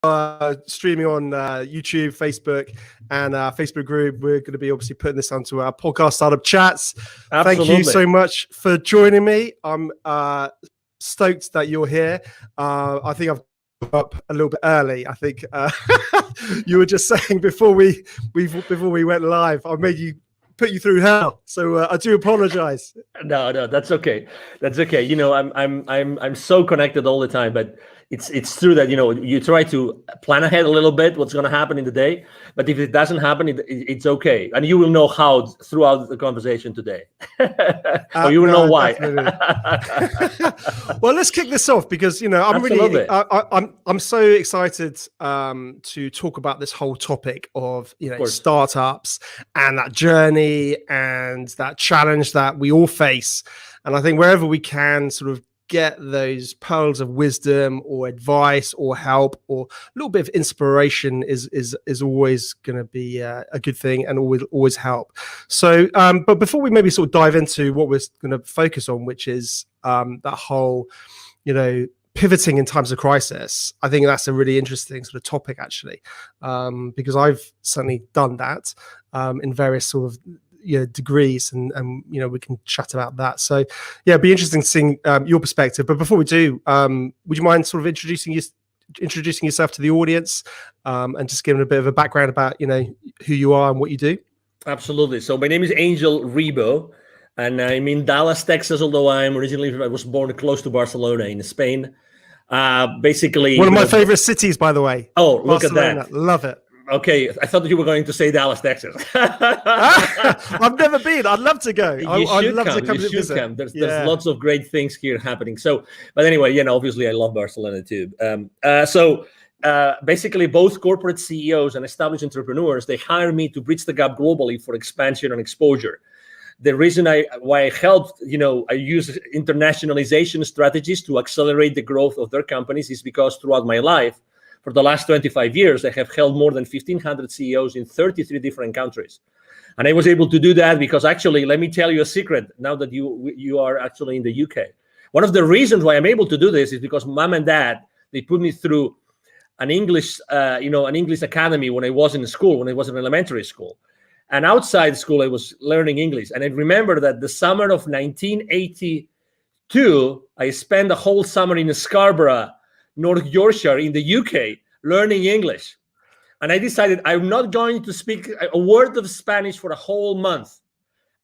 streaming on YouTube, Facebook, and Facebook group. We're going to be obviously putting this onto our podcast, Startup Chats. Absolutely. Thank you so much for joining me. I'm stoked that you're here. I think I've up a little bit early. I think you were just saying before we went live, I made you put you through hell. So I do apologize. No, that's okay. That's okay. You know, I'm so connected all the time, but it's true that, you know, you try to plan ahead a little bit what's going to happen in the day, but if it doesn't happen, it's okay, and you will know how throughout the conversation today, or you will know why. Well, let's kick this off because, you know, I'm so excited to talk about this whole topic of, you know, startups and that journey and that challenge that we all face, and I think wherever we can sort of get those pearls of wisdom or advice or help or a little bit of inspiration is always going to be a good thing and always help. So but before we maybe sort of dive into what we're going to focus on, which is that whole, you know, pivoting in times of crisis, I think that's a really interesting sort of topic actually, because I've certainly done that in various sort of, you know, degrees, and you know, we can chat about that. So yeah, it'd be interesting seeing your perspective. But before we do, would you mind sort of introducing yourself to the audience, and just giving a bit of a background about, you know, who you are and what you do? Absolutely. So my name is Angel Rebo, and I'm in Dallas, Texas, although I was born close to Barcelona in Spain. Basically one of my favorite cities, by the way. Oh, look Barcelona. at that. Love it. Okay, I thought that you were going to say Dallas, Texas. I've never been. I'd love to go. I'd love to come to visit. There's lots of great things here happening. So, but anyway, you know, obviously I love Barcelona too. Basically, both corporate CEOs and established entrepreneurs, they hire me to bridge the gap globally for expansion and exposure. The reason why I helped, you know, I use internationalization strategies to accelerate the growth of their companies is because throughout my life, for the last 25 years, I have held more than 1,500 CEOs in 33 different countries. And I was able to do that because actually, let me tell you a secret now that you are actually in the UK. One of the reasons why I'm able to do this is because mom and dad, they put me through an English academy when I was in school, when I was in elementary school. And outside school, I was learning English. And I remember that the summer of 1982, I spent a whole summer in Scarborough, North Yorkshire in the UK, learning English. And I decided I'm not going to speak a word of Spanish for a whole month.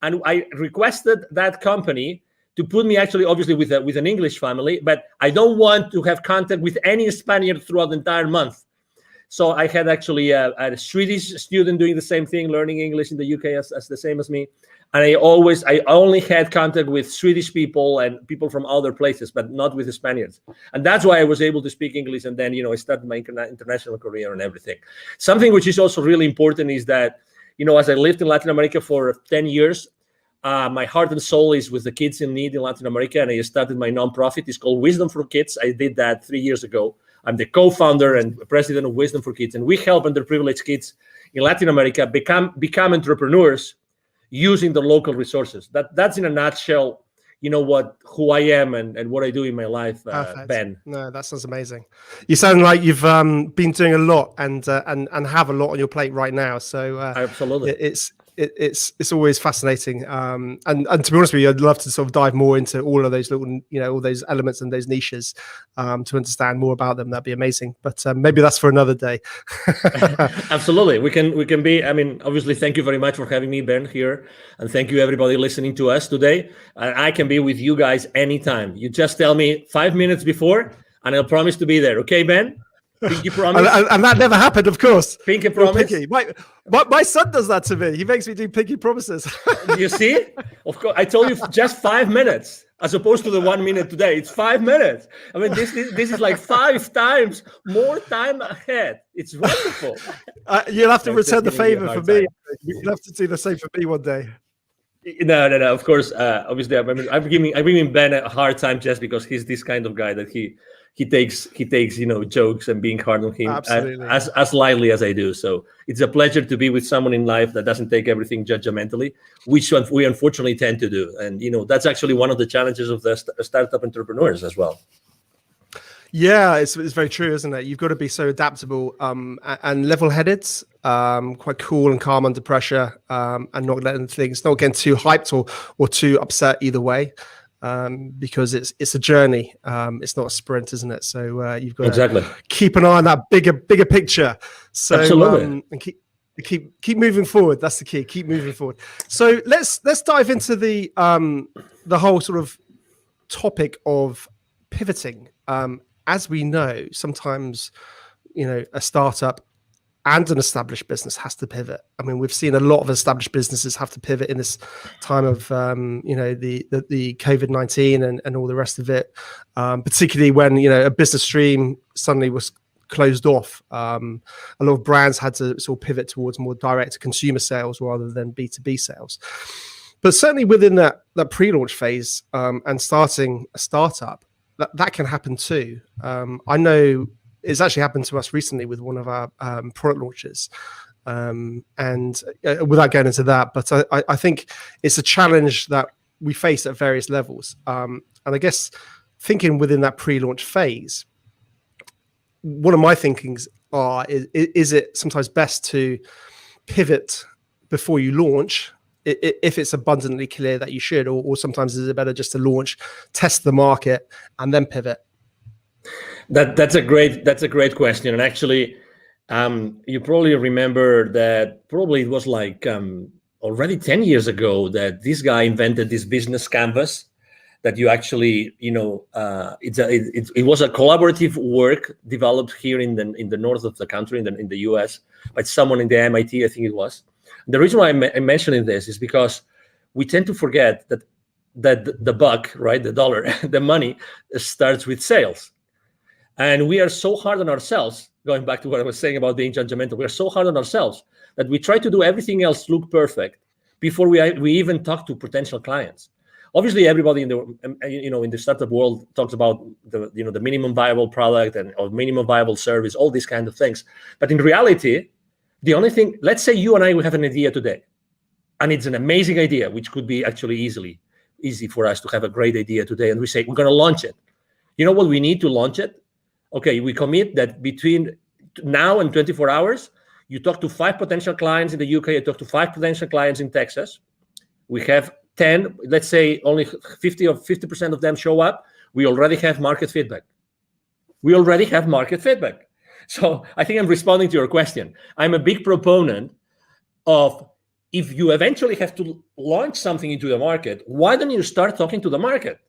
And I requested that company to put me actually, obviously, with an English family, but I don't want to have contact with any Spaniard throughout the entire month. So I had actually a Swedish student doing the same thing, learning English in the UK as the same as me. And I only had contact with Swedish people and people from other places, but not with the Spaniards. And that's why I was able to speak English. And then, you know, I started my international career and everything. Something which is also really important is that, you know, as I lived in Latin America for 10 years, my heart and soul is with the kids in need in Latin America. And I started my nonprofit. It's called Wisdom for Kids. I did that 3 years ago. I'm the co-founder and president of Wisdom for Kids. And we help underprivileged kids in Latin America become entrepreneurs using the local resources. That's in a nutshell, you know, who I am and what I do in my life, Ben. No, that sounds amazing. You sound like you've been doing a lot and have a lot on your plate right now. So absolutely, it's always fascinating. And to be honest with you, I'd love to sort of dive more into all of those little, you know, all those elements and those niches to understand more about them. That'd be amazing. But maybe that's for another day. Absolutely. We can be, I mean, obviously, thank you very much for having me, Ben, here. And thank you, everybody listening to us today. I can be with you guys anytime. You just tell me 5 minutes before, and I'll promise to be there. Okay, Ben? Pinky promise. and that never happened, of course. Pinky promise. Pinky. My son does that to me. He makes me do pinky promises. You see? Of course, I told you just 5 minutes, as opposed to the 1 minute today. It's 5 minutes. I mean, this is like 5 times more time ahead. It's wonderful. You'll have to return the favor for me. You'll have to do the same for me one day. No. Of course, obviously, I'm giving Ben a hard time just because he's this kind of guy that he takes you know, jokes and being hard on him as lightly as I do. So it's a pleasure to be with someone in life that doesn't take everything judgmentally, which we unfortunately tend to do. And you know, that's actually one of the challenges of the startup entrepreneurs as well. Yeah, it's very true, isn't it? You've got to be so adaptable and level-headed, quite cool and calm under pressure, and not getting too hyped or too upset either way, because it's a journey. It's not a sprint, isn't it? So you've got to keep an eye on that bigger picture. So Absolutely. And keep moving forward. That's the key. Keep moving forward. So let's dive into the whole sort of topic of pivoting. As we know, sometimes, a startup and an established business has to pivot. I mean, we've seen a lot of established businesses have to pivot in this time of, the COVID-19 and all the rest of it, particularly when, a business stream suddenly was closed off. A lot of brands had to sort of pivot towards more direct consumer sales rather than B2B sales. But certainly within that pre-launch phase and starting a startup, that can happen too. I know it's actually happened to us recently with one of our product launches. And without going into that, but I think it's a challenge that we face at various levels. And I guess thinking within that pre-launch phase, one of my thinkings is it sometimes best to pivot before you launch, if it's abundantly clear that you should, or sometimes is it better just to launch, test the market, and then pivot? That's a great question. And actually, you probably remember that probably it was like already 10 years ago that this guy invented this business canvas that you actually, it was a collaborative work developed here in the north of the country, in the US, by someone in the MIT, I think it was. The reason why I'm mentioning this is because we tend to forget that the buck, right, the dollar, the money starts with sales. And we are so hard on ourselves, going back to what I was saying about being judgmental, we are so hard on ourselves that we try to do everything else look perfect before we even talk to potential clients. Obviously, everybody in the startup world talks about the minimum viable product or minimum viable service, all these kind of things. But in reality, the only thing, let's say you and I, we have an idea today, and it's an amazing idea, which could be actually easy for us to have a great idea today. And we say, we're going to launch it. You know what we need to launch it? Okay, we commit that between now and 24 hours, you talk to 5 potential clients in the UK, you talk to 5 potential clients in Texas. We have 10, let's say only 50% of them show up. We already have market feedback. So I think I'm responding to your question. I'm a big proponent of, if you eventually have to launch something into the market, why don't you start talking to the market?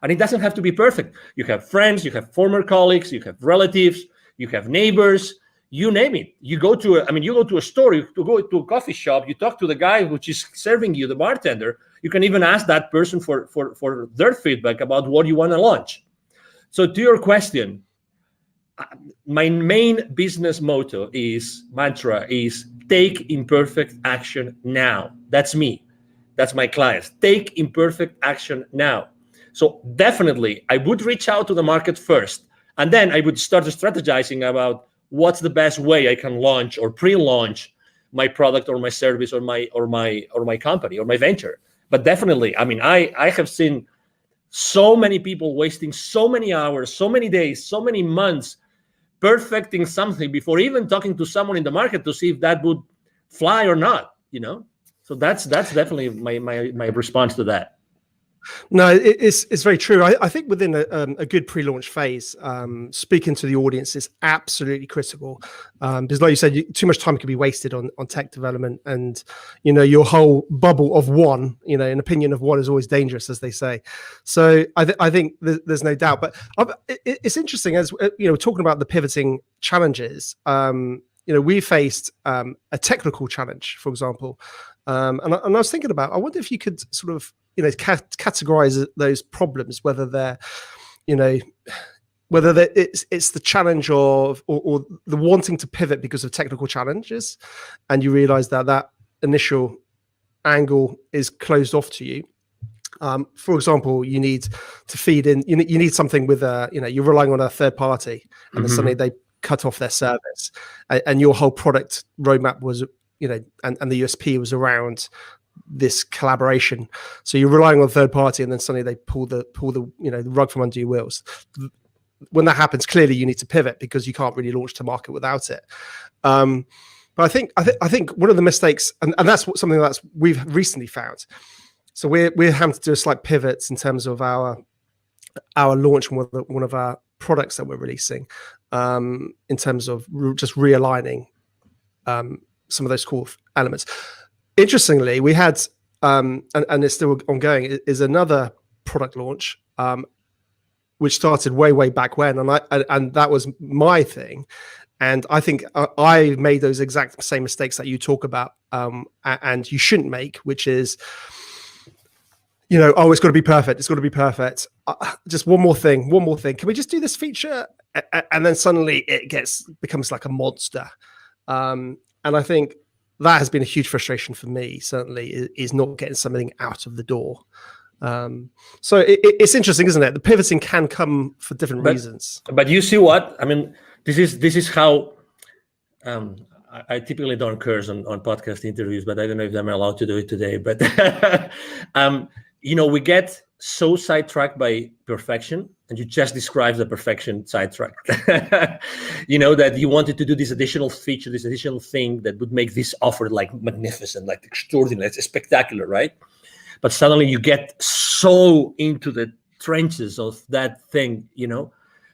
And it doesn't have to be perfect. You have friends, you have former colleagues, you have relatives, you have neighbors, you name it. You go to a store, you go to a coffee shop, you talk to the guy which is serving you, the bartender. You can even ask that person for their feedback about what you want to launch. So to your question, my main business mantra is take imperfect action now. That's me. That's my clients. Take imperfect action now. So definitely, I would reach out to the market first, and then I would start strategizing about what's the best way I can launch or pre-launch my product or my service or my company or my venture. But definitely, I mean, I have seen so many people wasting so many hours, so many days, so many months perfecting something before even talking to someone in the market to see if that would fly or not. So that's definitely my response to that. No, it's very true. I think within a good pre-launch phase, speaking to the audience is absolutely critical, because like you said, too much time can be wasted on tech development, and your whole bubble of one, an opinion of one is always dangerous, as they say. So I think there's no doubt. But it's interesting, as talking about the pivoting challenges. We faced a technical challenge, for example, and I was thinking about, I wonder if you could sort of categorize those problems, whether they're it's the challenge of or the wanting to pivot because of technical challenges, and you realize that initial angle is closed off to you. For example, you need to feed in, you need something with you're relying on a third party, and then suddenly they cut off their service, and your whole product roadmap was and the USP was around this collaboration. So you're relying on a third party, and then suddenly they pull the rug from under your wheels. when that happens, clearly you need to pivot because you can't really launch to market without it. But I think one of the mistakes, and that's something that's we've recently found. So we're having to do a slight pivots in terms of our launch, one of our products that we're releasing, in terms of just realigning some of those core elements. Interestingly, we had and it's still ongoing, is another product launch which started way back when, and that was my thing. And I think I made those exact same mistakes that you talk about, and you shouldn't make, which is, it's got to be perfect. It's got to be perfect. Just one more thing. Can we just do this feature? And then suddenly it becomes like a monster. And I think that has been a huge frustration for me, certainly, is not getting something out of the door. So it's interesting, isn't it? The pivoting can come for different reasons. But you see what? I mean, this is how I typically don't curse on podcast interviews, but I don't know if I'm allowed to do it today. But we get so sidetracked by perfection, and you just described the perfection sidetrack. That you wanted to do this additional feature, this additional thing that would make this offer like magnificent, like extraordinary, it's spectacular, right? But suddenly you get so into the trenches of that thing,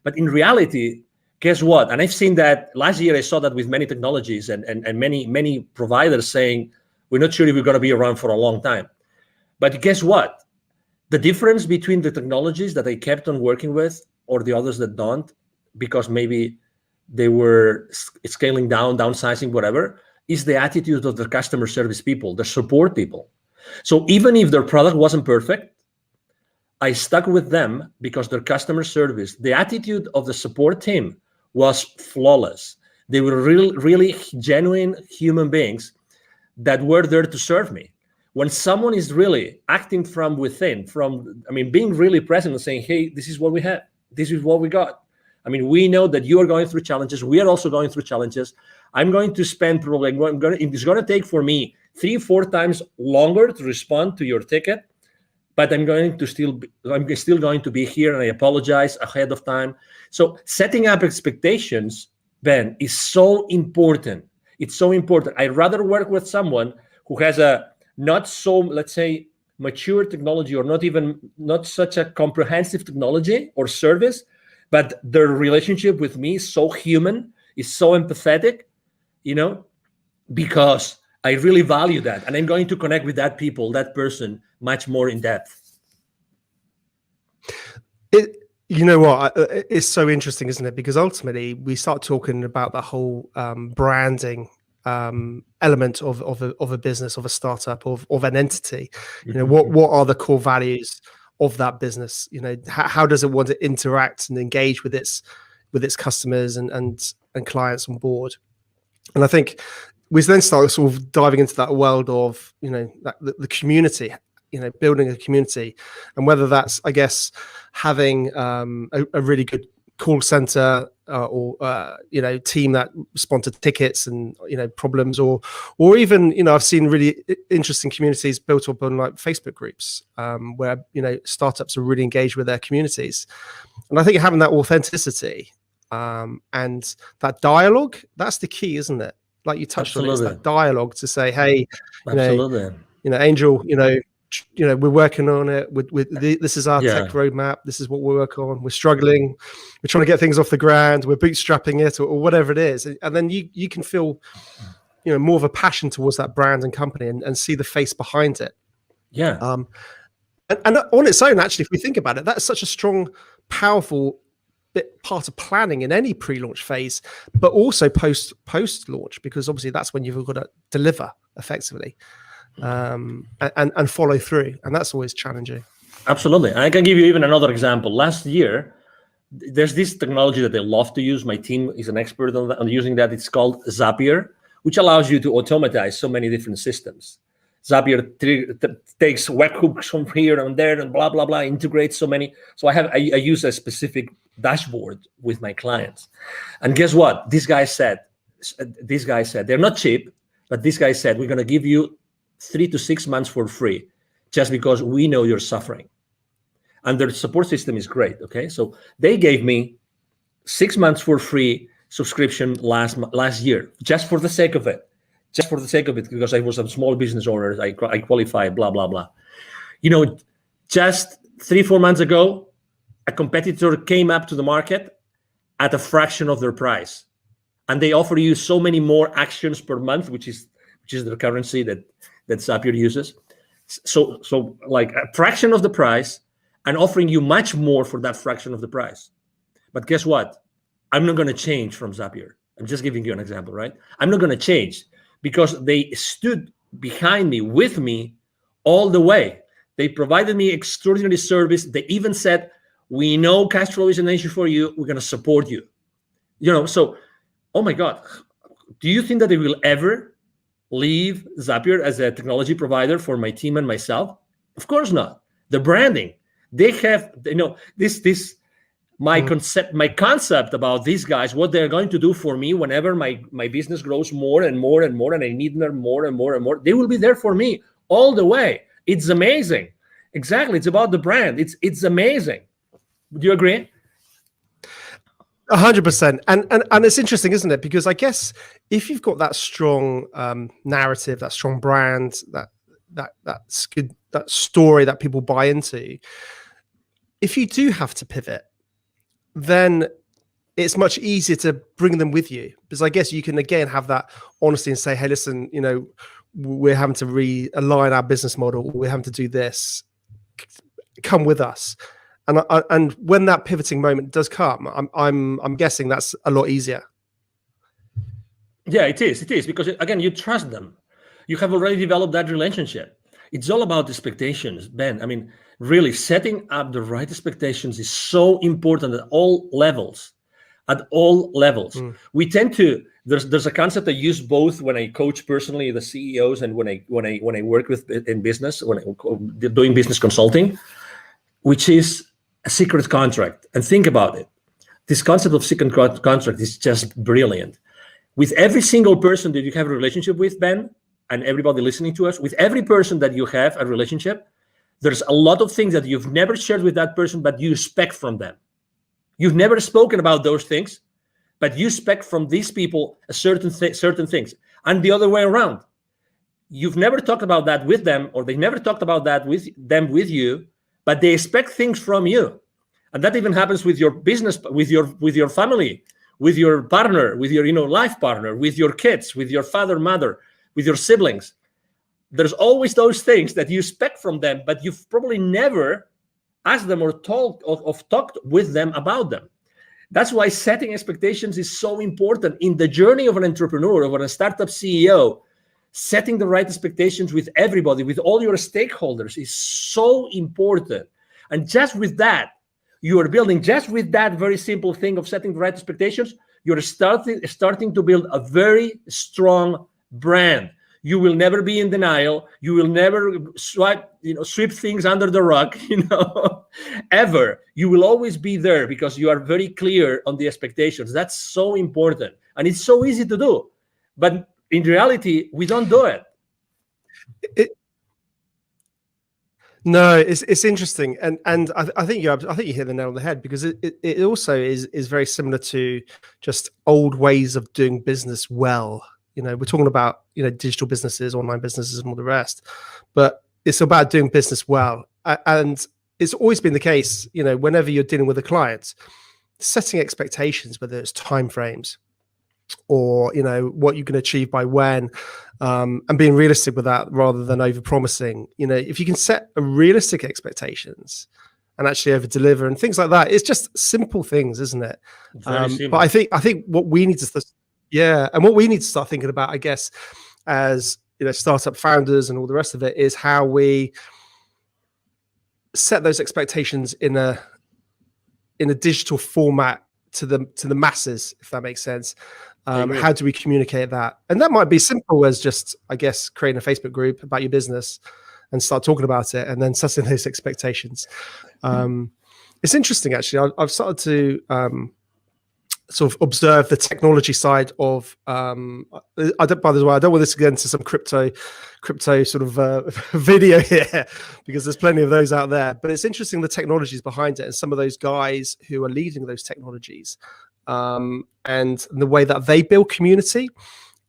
But in reality, guess what? And I've seen that last year. I saw that with many technologies and many providers saying, we're not sure if we're going to be around for a long time. But guess what? The difference between the technologies that I kept on working with or the others that don't, because maybe they were scaling down, downsizing, whatever, is the attitude of the customer service people, the support people. So even if their product wasn't perfect, I stuck with them because their customer service, the attitude of the support team was flawless. They were really genuine human beings that were there to serve me. When someone is really acting from within, being really present and saying, hey, this is what we have. This is what we got. We know that you are going through challenges. We are also going through challenges. I'm going to spend probably, it's going to take for me 3-4 times longer to respond to your ticket, but I'm still going to be here, and I apologize ahead of time. So setting up expectations, Ben, is so important. It's so important. I'd rather work with someone who has a not so, let's say, mature technology, or not such a comprehensive technology or service, but their relationship with me is so human, is so empathetic, because I really value that, and I'm going to connect with that person much more in depth. It's so interesting, isn't it? Because ultimately we start talking about the whole branding element of a business, of a startup, of an entity. What are the core values of that business? How does it want to interact and engage with its customers and clients on board? And I think we then start sort of diving into that world of the community, building a community, and whether that's, I guess, having a really good call center or team that respond to tickets and problems, or even I've seen really interesting communities built up on like Facebook groups where startups are really engaged with their communities. And I think having that authenticity and that dialogue, that's the key, isn't it? Like you touched on, it's that dialogue to say, hey, Angel, we're working on it. This is our tech roadmap. This is what we work on. We're struggling. We're trying to get things off the ground. We're bootstrapping it, or whatever it is. And then you can feel, more of a passion towards that brand and company, and see the face behind it. Yeah. And on its own, actually, if we think about it, that's such a strong, powerful part of planning in any pre-launch phase, but also post-launch, because obviously that's when you've got to deliver effectively. And follow through, and that's always challenging. Absolutely. I can give you even another example. Last year, there's this technology that I love to use. My team is an expert on using that. It's called Zapier, which allows you to automatize so many different systems. Zapier takes webhooks from here and there and blah blah blah, integrates so many. So I use a specific dashboard with my clients, and guess what? This guy said they're not cheap, but this guy said, we're going to give you 3 to 6 months for free, just because we know you're suffering. And their support system is great. Okay, so they gave me 6 months for free subscription last year, just for the sake of it. Just for the sake of it, because I was a small business owner, I qualified, blah, blah, blah. Just 3-4 months ago, a competitor came up to the market at a fraction of their price. And they offer you so many more actions per month, which is the currency that Zapier uses. So like a fraction of the price and offering you much more for that fraction of the price. But guess what? I'm not going to change from Zapier. I'm just giving you an example, right? I'm not going to change because they stood behind me, with me all the way. They provided me extraordinary service. They even said, we know cash flow is an issue for you. We're going to support you. So, oh my God, do you think that they will ever leave Zapier as a technology provider for my team and myself? Of course not. The branding, they have, my concept about these guys, what they're going to do for me whenever my business grows more and more and more, and I need them more and more and more, they will be there for me all the way. It's amazing. Exactly. It's about the brand. It's amazing. Do you agree? 100%. And it's interesting, isn't it? Because I guess if you've got that strong narrative, that strong brand, that's good, that story that people buy into, if you do have to pivot, then it's much easier to bring them with you, because I guess you can again have that honesty and say, hey, listen, we're having to realign our business model. We're having to do this. Come with us. And when that pivoting moment does come, I'm guessing that's a lot easier. Yeah, it is because again, you trust them. You have already developed that relationship. It's all about expectations, Ben. I mean, really setting up the right expectations is so important at all levels. We tend to, there's a concept I use both when I coach personally the CEOs and when I work with in business, when I'm doing business consulting, which is a secret contract. And think about it. This concept of secret contract is just brilliant. With every single person that you have a relationship with, Ben, and everybody listening to us, with every person that you have a relationship, there's a lot of things that you've never shared with that person, but you expect from them. You've never spoken about those things, but you expect from these people a certain things. And the other way around. You've never talked about that with them, or they never talked about that with you, but they expect things from you. And that even happens with your business, with your family, with your partner, with your life partner, with your kids, with your father, mother, with your siblings. There's always those things that you expect from them, but you've probably never asked them or talked with them about them. That's why setting expectations is so important in the journey of an entrepreneur, of a startup CEO. Setting the right expectations with everybody, with all your stakeholders, is so important. And just with that, you are building, just with that very simple thing of setting the right expectations, you're starting to build a very strong brand. You will never be in denial. You will never sweep things under the rug, ever. You will always be there because you are very clear on the expectations. That's so important. And it's so easy to do. But in reality, we don't do it. No, it's interesting, and I think you hit the nail on the head, because it also is very similar to just old ways of doing business well. We're talking about digital businesses, online businesses, and all the rest, but it's about doing business well, and it's always been the case. Whenever you're dealing with a client, setting expectations, whether it's timeframes or what you can achieve by when, and being realistic with that rather than over promising. If you can set a realistic expectations and actually over deliver and things like that, it's just simple things, isn't it? But I think what we need to start thinking about, I guess, as startup founders and all the rest of it, is how we set those expectations in a digital format to the masses, if that makes sense. How do we communicate that? And that might be simple as just, I guess, creating a Facebook group about your business and start talking about it, and then setting those expectations. It's interesting, actually. I've started to sort of observe the technology side of. By the way, I don't want this to get into some crypto sort of video here, because there's plenty of those out there. But it's interesting the technologies behind it, and some of those guys who are leading those technologies. and the way that they build community,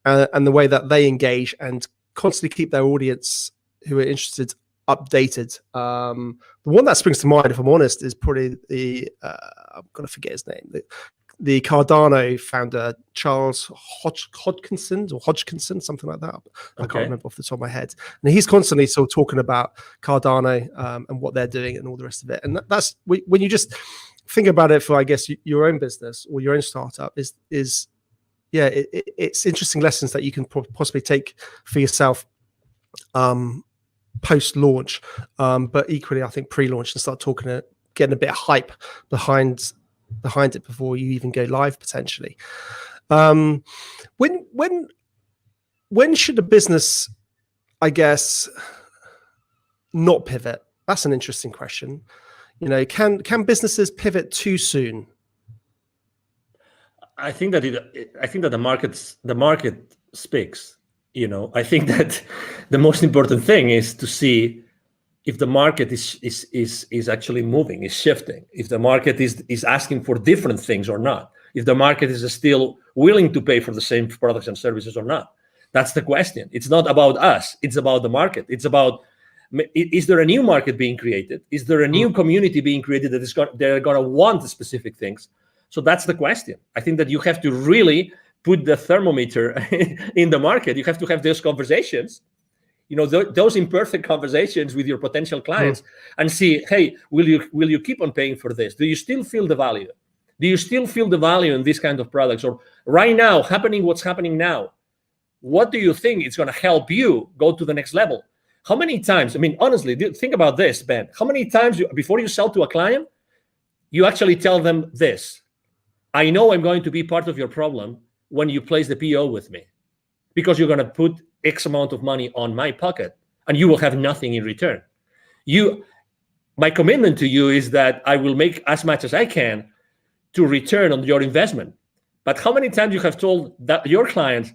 and the way that they engage and constantly keep their audience who are interested updated. The one that springs to mind, if I'm honest, is probably the I'm gonna forget his name. The Cardano founder, Charles Hodgkinson, something like that. I can't remember off the top of my head. And he's constantly sort of talking about Cardano and what they're doing and all the rest of it. And that's when you just think about it for, I guess, your own business or your own startup it's interesting lessons that you can possibly take for yourself post-launch, but equally, I think pre-launch, and start getting a bit of hype behind it before you even go live potentially. When should a business, I guess, not pivot? That's an interesting question. Can businesses pivot too soon? I think that the market speaks. I think that the most important thing is to see if the market is actually moving, is shifting, if the market is asking for different things or not, if the market is still willing to pay for the same products and services or not. That's the question. It's not about us. It's about the market. It's about, is there a new market being created? Is there a new community being created they're going to want specific things? So that's the question. I think that you have to really put the thermometer in the market. You have to have those conversations, those imperfect conversations with your potential clients, and see, hey, will you keep on paying for this? Do you still feel the value? Do you still feel the value in these kind of products? Or right now, what's happening now, what do you think is going to help you go to the next level? How many times, honestly, think about this, Ben. How many times before you sell to a client, you actually tell them this: I know I'm going to be part of your problem when you place the PO with me, because you're going to put X amount of money on my pocket and you will have nothing in return. My commitment to you is that I will make as much as I can to return on your investment. But how many times you have told that your clients,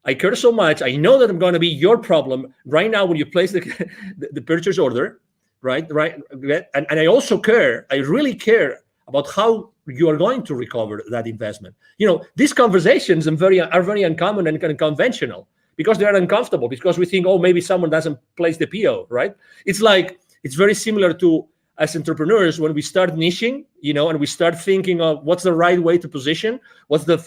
I care so much, I know that I'm going to be your problem right now when you place the purchase order, right? And I also care, I really care about how you are going to recover that investment. These conversations are very uncommon and kind of conventional, because they are uncomfortable, because we think, oh, maybe someone doesn't place the PO, right? It's very similar to, as entrepreneurs, when we start niching, and we start thinking of what's the right way to position, what's the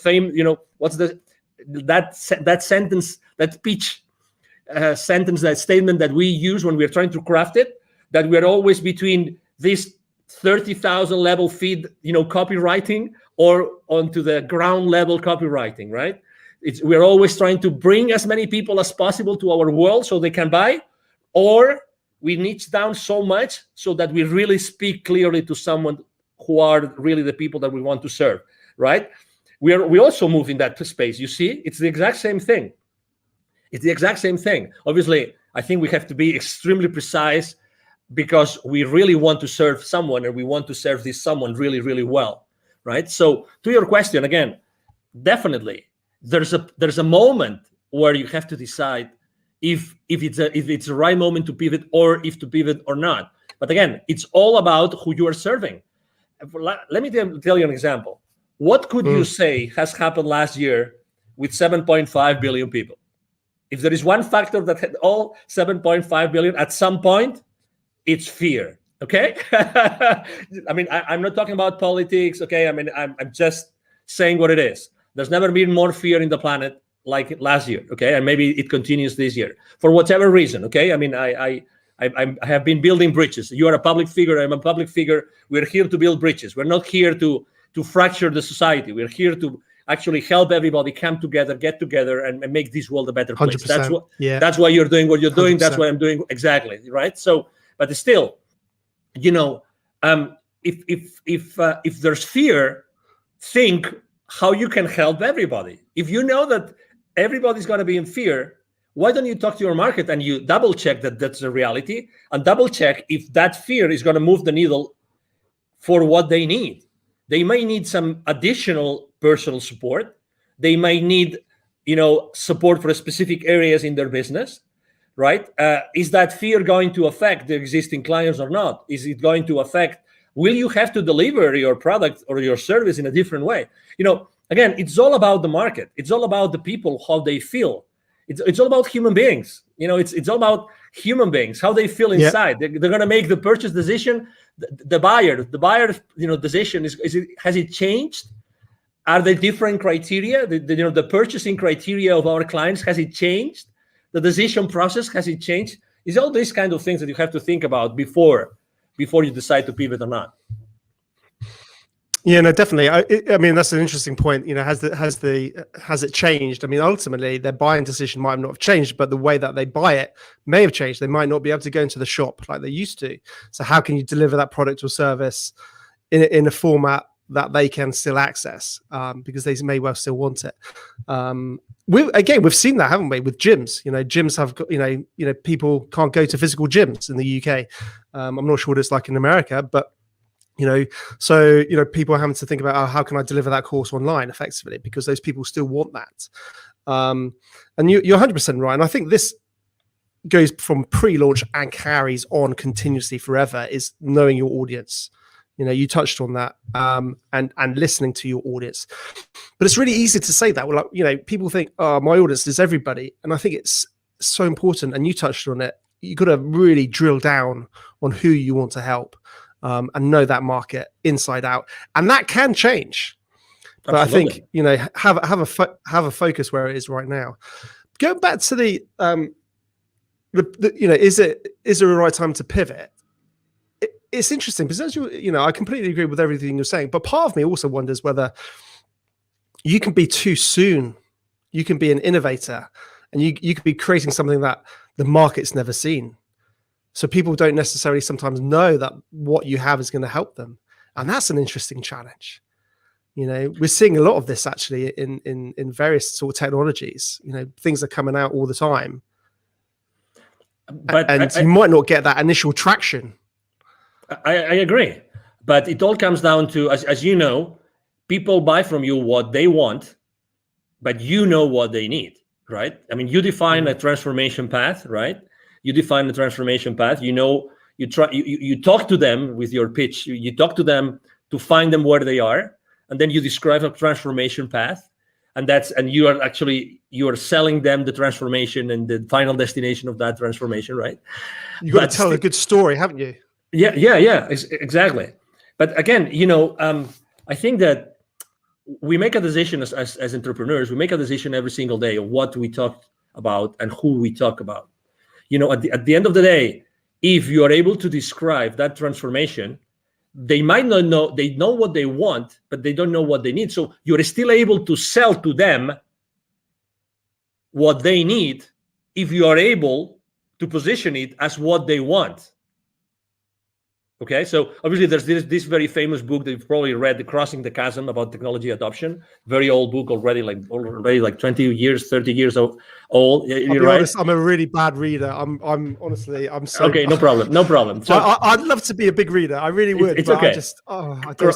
what's that sentence, that pitch sentence, that statement that we use when we're trying to craft it, that we're always between this 30,000 level feed, copywriting, or onto the ground level copywriting, right? We're always trying to bring as many people as possible to our world so they can buy, or we niche down so much so that we really speak clearly to someone who are really the people that we want to serve, right? We also move in that space. You see, it's the exact same thing. Obviously, I think we have to be extremely precise, because we really want to serve someone, and we want to serve this someone really, really well, right? So to your question, again, definitely there's a moment where you have to decide if it's the right moment to pivot, or if to pivot or not. But again, it's all about who you are serving. Let me tell you an example. What could you say has happened last year with 7.5 billion people? If there is one factor that had all 7.5 billion at some point, it's fear. Okay. I'm not talking about politics. Okay. I'm just saying what it is. There's never been more fear in the planet like last year. Okay. And maybe it continues this year for whatever reason. Okay. I have been building bridges. You are a public figure. I'm a public figure. We're here to build bridges. We're not here to fracture the society. We're here to actually help everybody come together, get together, and make this world a better place. That's why you're doing what you're doing. 100%. That's what I'm doing. Exactly. Right. So, but still, if there's fear, think how you can help everybody. If you know that everybody's going to be in fear, why don't you talk to your market and you double check that that's a reality, and double check if that fear is going to move the needle for what they need. They may need some additional personal support. They may need, support for specific areas in their business. Right? Is that fear going to affect the existing clients or not? Is it going to affect will you have to deliver your product or your service in a different way? Again, it's all about the market. It's all about the people, how they feel. It's all about human beings. It's all about human beings, how they feel inside. They're going to make the purchase decision. The buyer, decision has it changed? Are there different criteria? The purchasing criteria of our clients, has it changed? The decision process, has it changed? It's all these kind of things that you have to think about before you decide to pivot or not. Yeah, no, definitely. I mean, that's an interesting point. Has it changed? I mean, ultimately, their buying decision might not have changed, but the way that they buy it may have changed. They might not be able to go into the shop like they used to. So, how can you deliver that product or service in a format that they can still access? Because they may well still want it. We've seen that, haven't we, with gyms? Gyms have got, people can't go to physical gyms in the UK. I'm not sure what it's like in America, but so people are having to think about, how can I deliver that course online effectively, because those people still want that. And you're 100% right. And I think this goes from pre-launch and carries on continuously forever, is knowing your audience. You touched on that, and listening to your audience. But it's really easy to say that. Well, people think, oh, my audience is everybody. And I think it's so important. And you touched on it. You got to really drill down on who you want to help. And know that market inside out, and that can change. But absolutely. I think have a focus where it is right now. Going back to the is there a right time to pivot? It's interesting because I completely agree with everything you're saying, but part of me also wonders whether you can be too soon. You can be an innovator, and you could be creating something that the market's never seen. So people don't necessarily sometimes know that what you have is going to help them. And that's an interesting challenge. We're seeing a lot of this actually in various sort of technologies. Things are coming out all the time. But you might not get that initial traction. I agree. But it all comes down to, as you know, people buy from you what they want, but you know what they need, right? I mean, you define a transformation path, right? You define the transformation path. You talk to them with your pitch. You talk to them to find them where they are, and then you describe a transformation path, and you are selling them the transformation and the final destination of that transformation, right? You got to tell a good story, haven't you? Yeah, exactly. But again, I think that we make a decision as entrepreneurs. We make a decision every single day of what we talk about and who we talk about. At the end of the day, if you are able to describe that transformation, they might not know, they know what they want, but they don't know what they need. So you're still able to sell to them what they need if you are able to position it as what they want. Okay, so obviously there's this very famous book that you've probably read, The Crossing the Chasm, about technology adoption. Very old book already, like 20 years, 30 years old. I'll be honest, I'm a really bad reader. I'm honestly, I'm so okay. No problem. So I'd love to be a big reader. I really would. It's okay.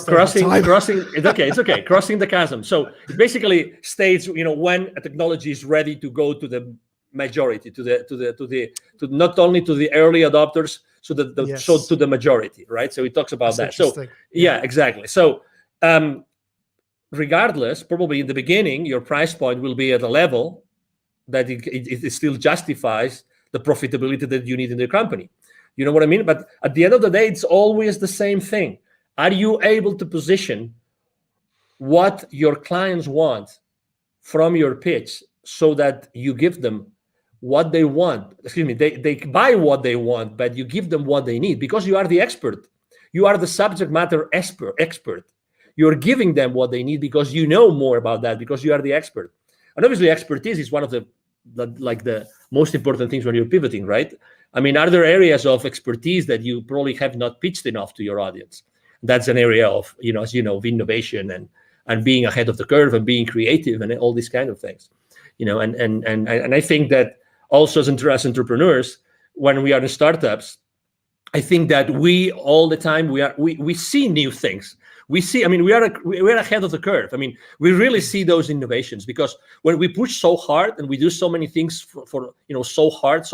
Crossing. It's okay. Crossing the chasm. So it basically states, when a technology is ready to go to the majority, to not only to the early adopters, so to the majority, right? So it talks about that. So yeah, exactly. So regardless, probably in the beginning, your price point will be at a level that it still justifies the profitability that you need in the company. You know what I mean? But at the end of the day, it's always the same thing. Are you able to position what your clients want from your pitch so that you give them what they want? They buy what they want, but you give them what they need because you are the expert. You are the subject matter expert. You're giving them what they need because you know more about that, because you are the expert. And obviously expertise is one of the most important things when you're pivoting, right? I mean, are there areas of expertise that you probably have not pitched enough to your audience? That's an area of, as you know, of innovation and being ahead of the curve and being creative and all these kind of things, and I think that also as entrepreneurs, when we are in startups, I think that we all the time we see new things. We are ahead of the curve. I mean, we really see those innovations because when we push so hard and we do so many things for so hard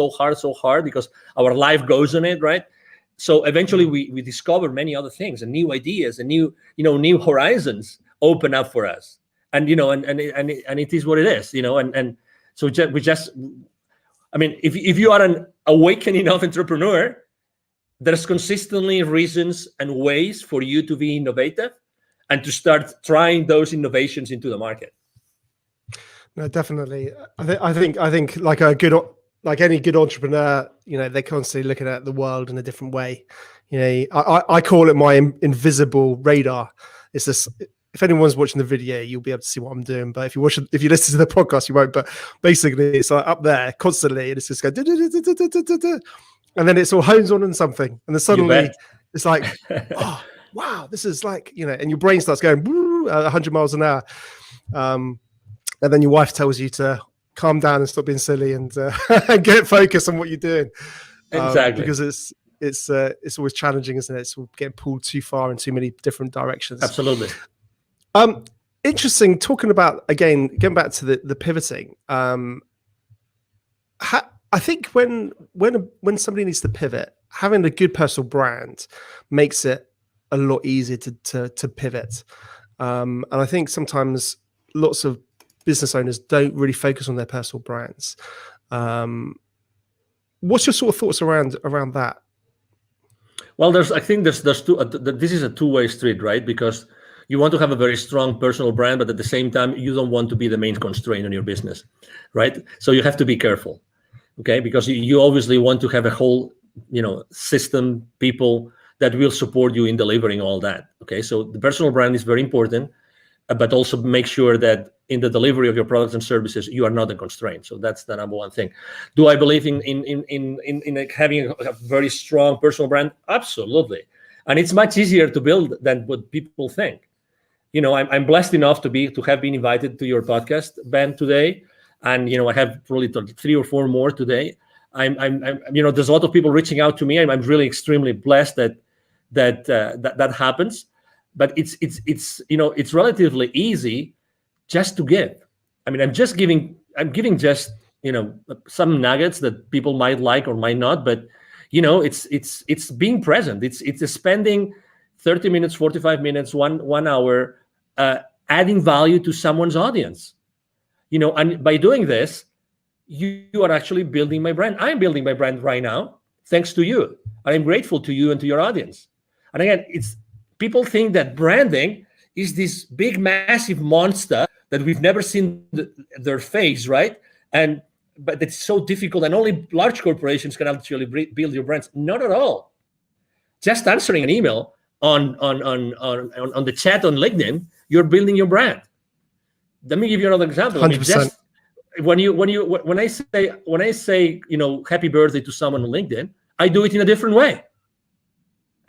because our life goes on it, right? So eventually we discover many other things and new ideas and new horizons open up for us. And and it is what it is, and so I mean, if you are an awakening enough entrepreneur, there's consistently reasons and ways for you to be innovative and to start trying those innovations into the market. No, definitely. I think like any good entrepreneur, they're constantly looking at the world in a different way. I call it my invisible radar. It's this. If anyone's watching the video, you'll be able to see what I'm doing. But if you listen to the podcast, you won't. But basically, it's like up there constantly, and it's just going, and then it's all hones on something, and then suddenly it's like, oh wow, this is like, and your brain starts going 100 miles an hour, and then your wife tells you to calm down and stop being silly and get focused on what you're doing. Exactly, because it's always challenging, isn't it? It's getting pulled too far in too many different directions. Absolutely. Interesting. Talking about, again, getting back to the pivoting. I think when somebody needs to pivot, having a good personal brand makes it a lot easier to pivot. And I think sometimes lots of business owners don't really focus on their personal brands. What's your sort of thoughts around that? Well, I think there's two. This is a two-way street, right? Because you want to have a very strong personal brand, but at the same time, you don't want to be the main constraint on your business, right? So you have to be careful, okay? Because you obviously want to have a whole, system, people that will support you in delivering all that, okay? So the personal brand is very important, but also make sure that in the delivery of your products and services, you are not a constraint. So that's the number one thing. Do I believe in like having a very strong personal brand? Absolutely. And it's much easier to build than what people think. I'm blessed enough to have been invited to your podcast, Ben, today, and I have probably 3 or 4 more today. I'm there's a lot of people reaching out to me. I'm really extremely blessed that happens. But it's relatively easy just to give. I mean, I'm giving just some nuggets that people might like or might not, but it's being present. It's spending 30 minutes, 45 minutes, 1 hour, adding value to someone's audience. And by doing this, you are actually building my brand. I'm building my brand right now, thanks to you. I'm grateful to you and to your audience. And again, people think that branding is this big, massive monster that we've never seen their face, right? But it's so difficult, and only large corporations can actually build your brands. Not at all. Just answering an email on the chat on LinkedIn, you're building your brand. Let me give you another example. 100%. I mean, just when I say happy birthday to someone on LinkedIn, I do it in a different way.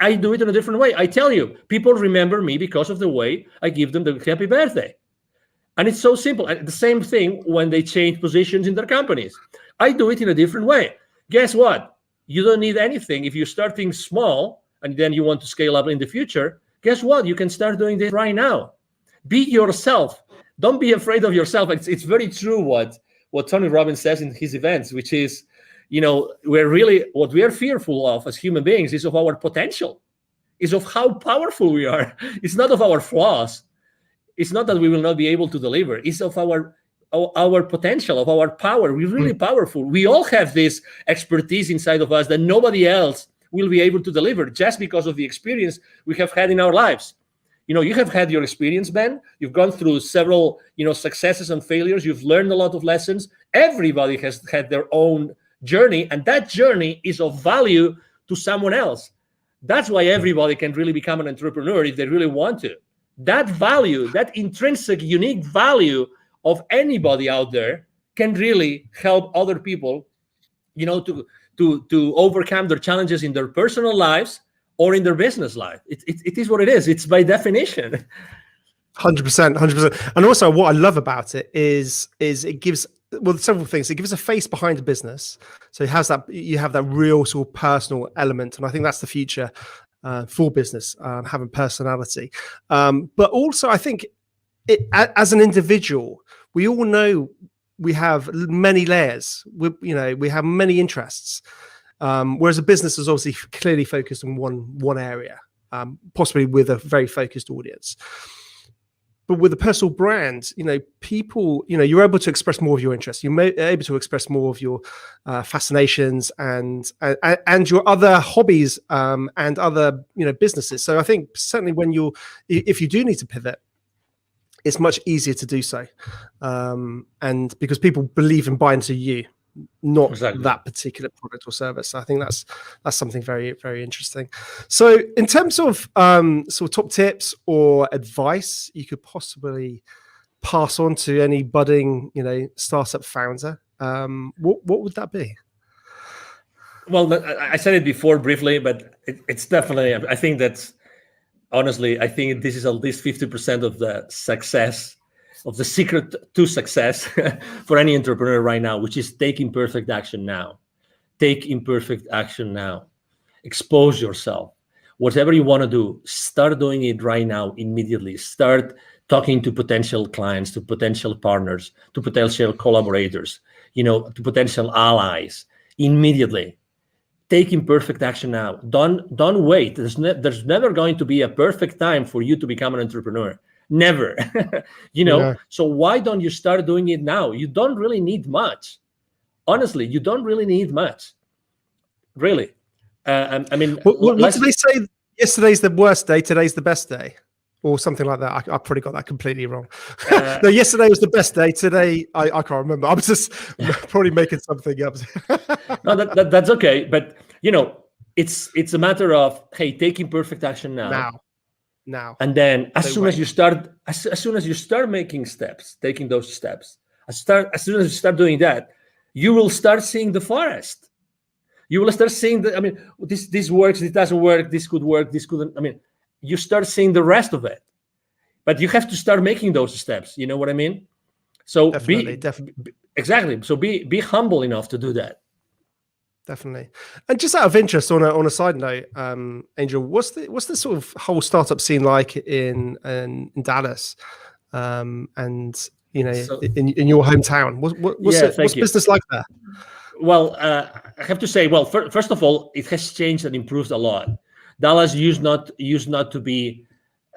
I tell you, people remember me because of the way I give them the happy birthday. And it's so simple. And the same thing when they change positions in their companies. I do it in a different way. Guess what? You don't need anything. If you're starting small and then you want to scale up in the future, guess what? You can start doing this right now. Be yourself. Don't be afraid of yourself. It's very true what Tony Robbins says in his events, which is, what we are fearful of as human beings is of our potential, is of how powerful we are. It's not of our flaws. It's not that we will not be able to deliver. It's of our potential, of our power. We're really powerful. We all have this expertise inside of us that nobody else will be able to deliver just because of the experience we have had in our lives. You have had your experience, Ben. You've gone through several, successes and failures. You've learned a lot of lessons. Everybody has had their own journey, and that journey is of value to someone else. That's why everybody can really become an entrepreneur if they really want to. That value, that intrinsic, unique value of anybody out there can really help other people, to overcome their challenges in their personal lives or in their business life. It is what it is. It's by definition. 100%. And also what I love about it is it gives, several things. It gives a face behind the business. So it has you have that real sort of personal element. And I think that's the future for business, having personality. But also I think as an individual, we all know we have many layers. We have many interests. Whereas a business is obviously clearly focused on one area, possibly with a very focused audience. But with a personal brand, people, you're able to express more of your interests. You're able to express more of your fascinations and your other hobbies and other, businesses. So I think certainly if you do need to pivot, it's much easier to do so, and because people believe and buy into you, not that particular product or service. I think that's something very, very interesting. So in terms of sort of top tips or advice you could possibly pass on to any budding, startup founder, what would that be? Well, I said it before briefly, but it's definitely, I think that's, honestly, I think this is at least 50% of the success, of the secret to success for any entrepreneur right now, which is take imperfect action now. Take imperfect action now. Expose yourself. Whatever you want to do, start doing it right now, immediately. Start talking to potential clients, to potential partners, to potential collaborators, to potential allies, immediately. Take imperfect action now. Don't wait. There's never going to be a perfect time for you to become an entrepreneur. Never. Yeah. So why don't you start doing it now? You don't really need much. Honestly, you don't really need much. Really. I mean, what did they say? Yesterday's the worst day, today's the best day, or something like that. I probably got that completely wrong. No, yesterday was the best day. Today, I can't remember. I'm just probably making something up. No, that's okay. But it's a matter of, hey, take imperfect action now. And then as soon as you start making steps, taking those steps, as soon as you start doing that, you will start seeing the forest. You will start seeing this works, this doesn't work, this could work, this couldn't. You start seeing the rest of it. But you have to start making those steps. You know what I mean? So definitely. Exactly. So be humble enough to do that. Definitely. And just out of interest, on a side note, Angel, what's the sort of whole startup scene like in Dallas, and in your hometown? What's business like there? Well, I have to say, first of all, it has changed and improved a lot. Dallas used not to be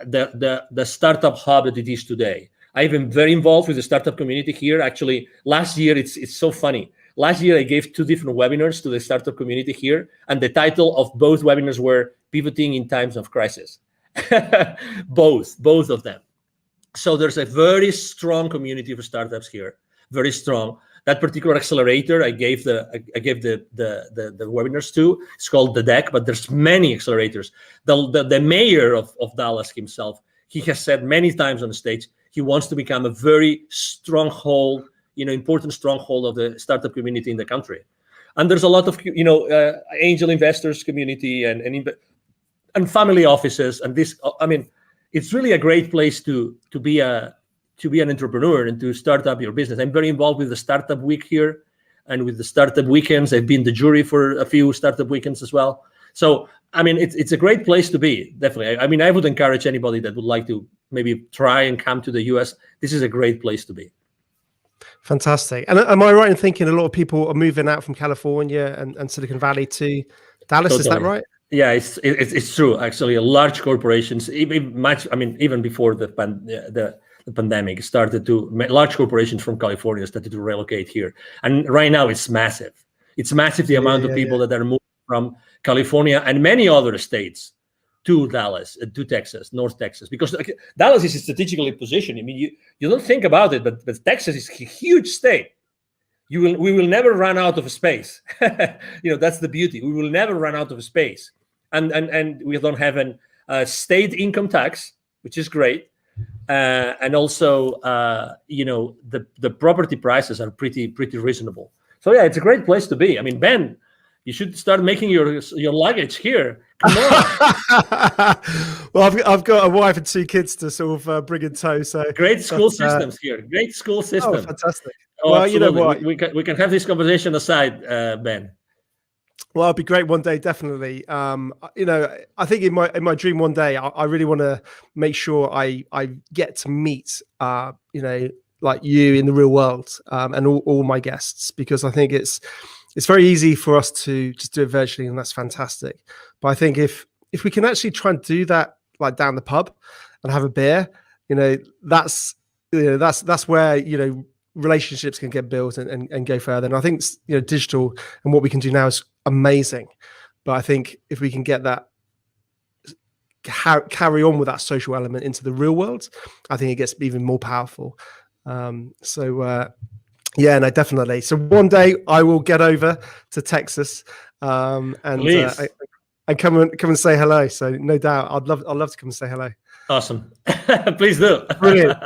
the startup hub that it is today. I've been very involved with the startup community here. Actually, last year, it's so funny. Last year, I gave 2 different webinars to the startup community here, and the title of both webinars were Pivoting in Times of Crisis. both of them. So there's a very strong community for startups here, very strong. That particular accelerator I gave the webinars to, it's called The Deck, but there's many accelerators. The mayor of Dallas himself, he has said many times on the stage, he wants to become a very stronghold, important stronghold of the startup community in the country. And there's a lot of, angel investors community and family offices. And this, it's really a great place to be an entrepreneur and to start up your business. I'm very involved with the Startup Week here and with the Startup Weekends. I've been the jury for a few Startup Weekends as well. So, it's a great place to be, definitely. I would encourage anybody that would like to maybe try and come to the US. This is a great place to be. Fantastic. And am I right in thinking a lot of people are moving out from California and Silicon Valley to Dallas? Totally. Is that right? Yeah, it's true. Actually, large corporations, even before the pandemic started large corporations from California started to relocate here. And right now it's massive. It's massive, the amount of people that are moving from California and many other states to Dallas, to Texas, North Texas, because Dallas is strategically positioned. You don't think about it, but Texas is a huge state. We will never run out of space. That's the beauty. We will never run out of space. And we don't have a state income tax, which is great. And also, the property prices are pretty reasonable. So yeah, it's a great place to be. Ben, you should start making your luggage here. Come on. Well, I've got a wife and 2 kids to sort of bring in tow. So great school systems here. Great school system. Oh, fantastic. Well, absolutely. You know what? We can have this conversation aside, Ben. Well, it'd be great one day, definitely. I think in my dream one day, I really want to make sure I get to meet, like you in the real world, and all my guests, because I think it's it's very easy for us to just do it virtually, and that's fantastic. But I think if we can actually try and do that, like down the pub and have a beer, that's where relationships can get built and go further. And I think digital and what we can do now is amazing. But I think if we can get that, carry on with that social element into the real world, I think it gets even more powerful. Yeah, no, definitely. So one day I will get over to Texas and come and say hello. So no doubt, I'd love to come and say hello. Awesome. Please do. Brilliant.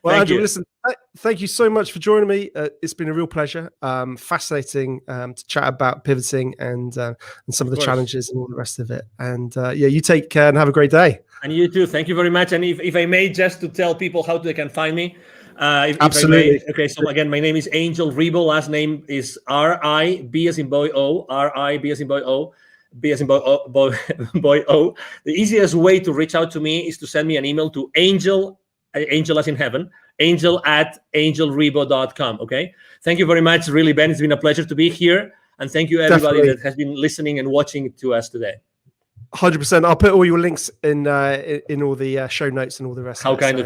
Well, Andrew, listen, thank you so much for joining me. It's been a real pleasure. Fascinating to chat about pivoting and some of the challenges and all the rest of it. And you take care and have a great day. And you too. Thank you very much. And if I may, just to tell people how they can find me. Absolutely. Okay, so again, my name is Angel Rebo. Last name is R-I-B as in boy O. R-I-B as in boy O. B as in boy O. The easiest way to reach out to me is to send me an email to angel as in heaven, angel@angelrebo.com. Okay. Thank you very much. Really, Ben, it's been a pleasure to be here. And thank you everybody that has been listening and watching to us today. 100%. I'll put all your links in all the show notes and all the rest. How kind of you.